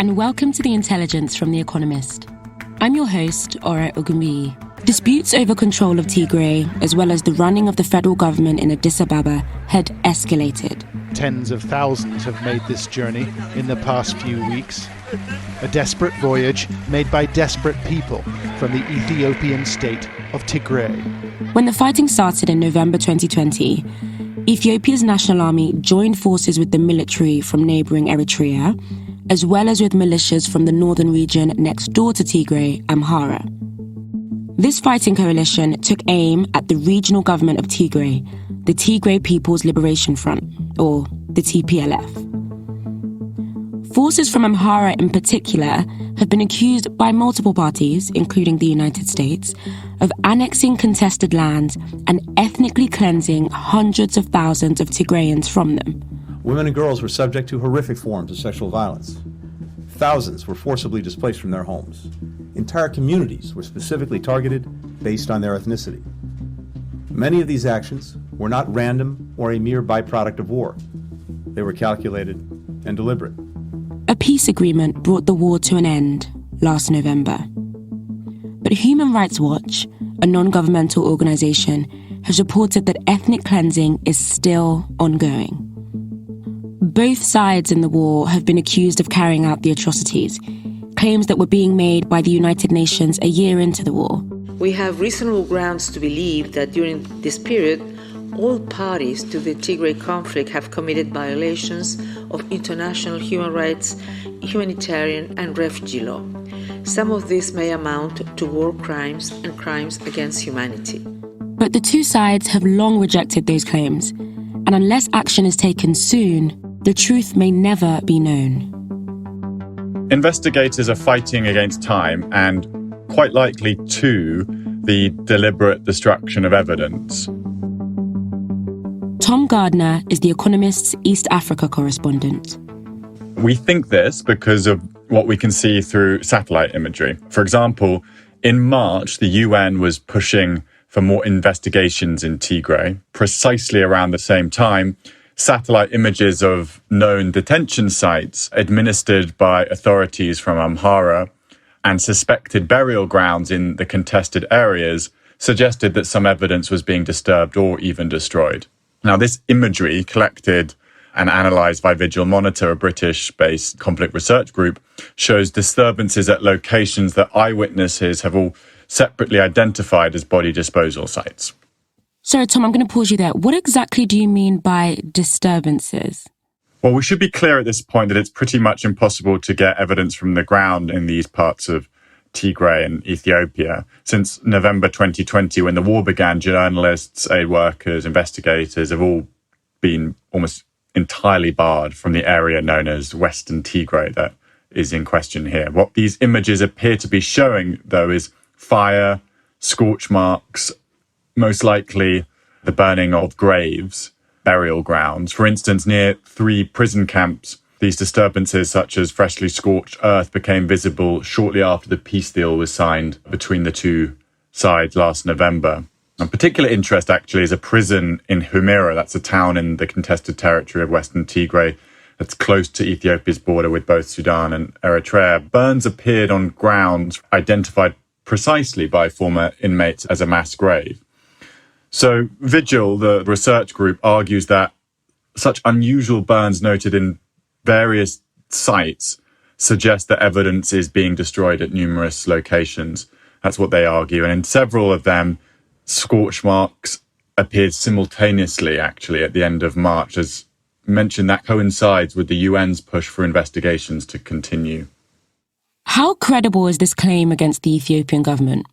and welcome to The Intelligence from The Economist. I'm your host, Oromo. Disputes over control of Tigray, as well as the running of the federal government in Addis Ababa, had escalated. Tens of thousands have made this journey in the past few weeks. A desperate voyage made by desperate people from the Ethiopian state of Tigray. When the fighting started in November 2020, Ethiopia's national army joined forces with the military from neighbouring Eritrea, as well as with militias from the northern region next door to Tigray, Amhara. This fighting coalition took aim at the regional government of Tigray, the Tigray People's Liberation Front, or the TPLF. Forces from Amhara in particular have been accused by multiple parties, including the United States, of annexing contested lands and ethnically cleansing hundreds of thousands of Tigrayans from them. Women and girls were subject to horrific forms of sexual violence. Thousands were forcibly displaced from their homes. Entire communities were specifically targeted based on their ethnicity. Many of these actions were not random or a mere byproduct of war. They were calculated and deliberate. A peace agreement brought the war to an end last November. But Human Rights Watch, a non-governmental organisation, has reported that ethnic cleansing is still ongoing. Both sides in the war have been accused of carrying out the atrocities, claims that were being made by the United Nations a year into the war. We have reasonable grounds to believe that during this period, all parties to the Tigray conflict have committed violations of international human rights, humanitarian and refugee law. Some of these may amount to war crimes and crimes against humanity. But the two sides have long rejected those claims, and unless action is taken soon, the truth may never be known. Investigators are fighting against time and, quite likely too, the deliberate destruction of evidence. Tom Gardner is The Economist's East Africa correspondent. We think this because of what we can see through satellite imagery. For example, in March, the UN was pushing for more investigations in Tigray. Precisely around the same time, satellite images of known detention sites administered by authorities from Amhara and suspected burial grounds in the contested areas suggested that some evidence was being disturbed or even destroyed. Now, this imagery, collected and analysed by Vigil Monitor, a British-based conflict research group, shows disturbances at locations that eyewitnesses have all separately identified as body disposal sites. Sorry, Tom, I'm going to pause you there. What exactly do you mean by disturbances? Well, we should be clear at this point that it's pretty much impossible to get evidence from the ground in these parts of Tigray and Ethiopia. Since November 2020, when the war began, journalists, aid workers, investigators have all been almost entirely barred from the area known as Western Tigray that is in question here. What these images appear to be showing, though, is fire, scorch marks, most likely the burning of graves, burial grounds. For instance, near 3 prison camps, these disturbances, such as freshly scorched earth, became visible shortly after the peace deal was signed between the two sides last November. Of particular interest, actually, is a prison in Amhara. That's a town in the contested territory of Western Tigray that's close to Ethiopia's border with both Sudan and Eritrea. Burns appeared on grounds identified precisely by former inmates as a mass grave. So Vigil, the research group, argues that such unusual burns noted in various sites suggest that evidence is being destroyed at numerous locations. That's what they argue. And in several of them, scorch marks appeared simultaneously, actually, at the end of March. As mentioned, that coincides with the UN's push for investigations to continue. How credible is this claim against the Ethiopian government?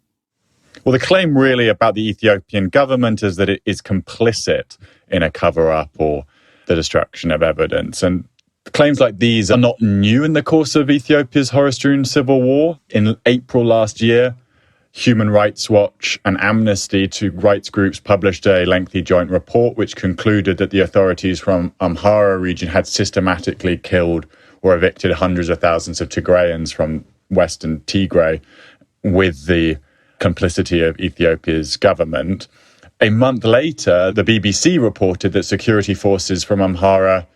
Well, the claim really about the Ethiopian government is that it is complicit in a cover-up or the destruction of evidence. And claims like these are not new in the course of Ethiopia's horror-strewn civil war. In April last year, Human Rights Watch and Amnesty, two rights groups, published a lengthy joint report which concluded that the authorities from Amhara region had systematically killed or evicted hundreds of thousands of Tigrayans from Western Tigray with the complicity of Ethiopia's government. A month later, the BBC reported that security forces from Amhara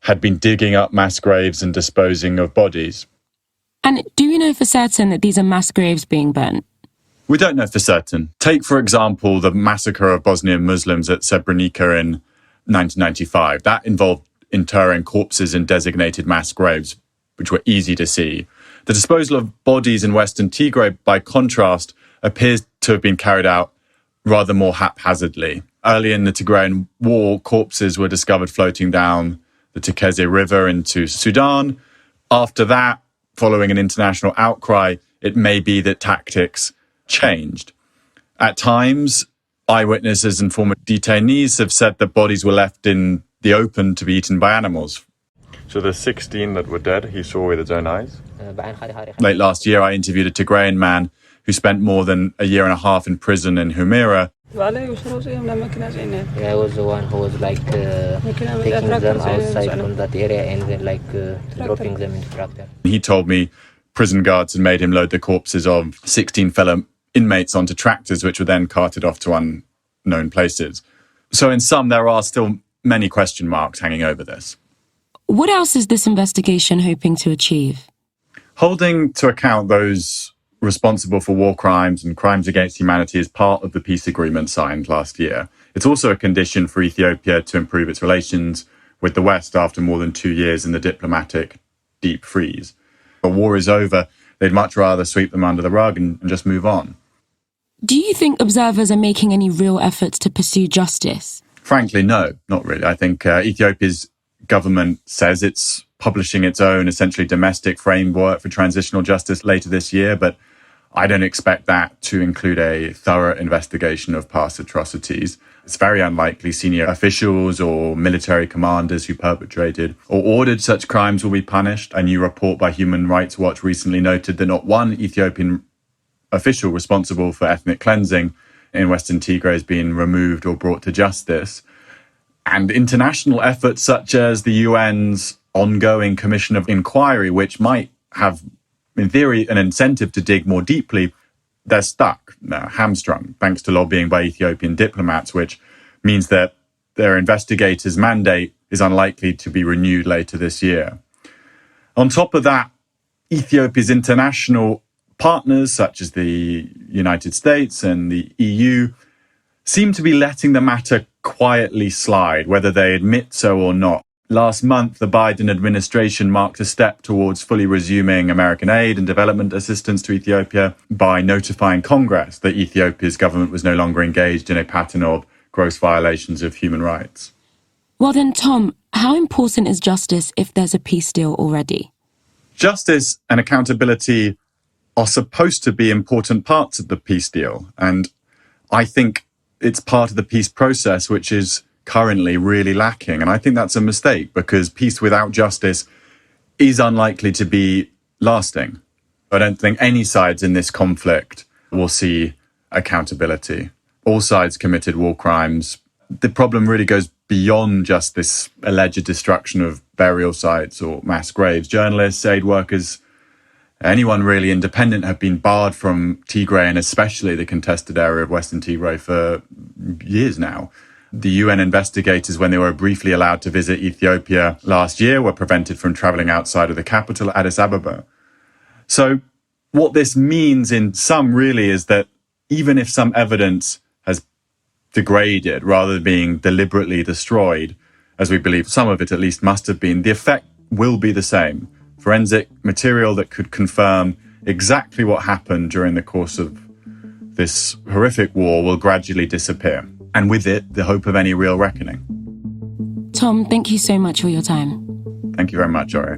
had been digging up mass graves and disposing of bodies. And do you know for certain that these are mass graves being burnt? We don't know for certain. Take, for example, the massacre of Bosnian Muslims at Srebrenica in 1995. That involved interring corpses in designated mass graves, which were easy to see. The disposal of bodies in Western Tigray, by contrast, appears to have been carried out rather more haphazardly. Early in the Tigrayan war, corpses were discovered floating down the Tekeze River into Sudan. After that, following an international outcry, it may be that tactics changed. At times, eyewitnesses and former detainees have said that bodies were left in the open to be eaten by animals. So the 16 that were dead, he saw with his own eyes? Late last year, I interviewed a Tigrayan man who spent more than a year and a half in prison in Humira. I was the one who was taking them outside from that area and then dropping them in the tractor. He told me prison guards had made him load the corpses of 16 fellow inmates onto tractors, which were then carted off to unknown places. So in sum, there are still many question marks hanging over this. What else is this investigation hoping to achieve? Holding to account those responsible for war crimes and crimes against humanity is part of the peace agreement signed last year. It's also a condition for Ethiopia to improve its relations with the West after more than 2 years in the diplomatic deep freeze. The war is over. They'd much rather sweep them under the rug and just move on. Do you think observers are making any real efforts to pursue justice? Frankly, no, not really. I think Ethiopia's government says it's publishing its own essentially domestic framework for transitional justice later this year, but I don't expect that to include a thorough investigation of past atrocities. It's very unlikely senior officials or military commanders who perpetrated or ordered such crimes will be punished. A new report by Human Rights Watch recently noted that not one Ethiopian official responsible for ethnic cleansing in Western Tigray has been removed or brought to justice. And international efforts such as the UN's ongoing Commission of Inquiry, which might have, in theory, an incentive to dig more deeply, they're stuck, hamstrung, thanks to lobbying by Ethiopian diplomats, which means that their investigators' mandate is unlikely to be renewed later this year. On top of that, Ethiopia's international partners, such as the United States and the EU, seem to be letting the matter quietly slide, whether they admit so or not. Last month, the Biden administration marked a step towards fully resuming American aid and development assistance to Ethiopia by notifying Congress that Ethiopia's government was no longer engaged in a pattern of gross violations of human rights. Well then, Tom, how important is justice if there's a peace deal already? Justice and accountability are supposed to be important parts of the peace deal, and I think it's part of the peace process which is currently really lacking. And I think that's a mistake, because peace without justice is unlikely to be lasting. I don't think any sides in this conflict will see accountability. All sides committed war crimes. The problem really goes beyond just this alleged destruction of burial sites or mass graves. Journalists, aid workers, anyone really independent have been barred from Tigray, and especially the contested area of Western Tigray, for years now. The UN investigators, when they were briefly allowed to visit Ethiopia last year, were prevented from traveling outside of the capital, Addis Ababa. So what this means in sum really is that even if some evidence has degraded rather than being deliberately destroyed, as we believe some of it at least must have been, the effect will be the same. Forensic material that could confirm exactly what happened during the course of this horrific war will gradually disappear. And with it, the hope of any real reckoning. Tom, thank you so much for your time. Thank you very much, Ori.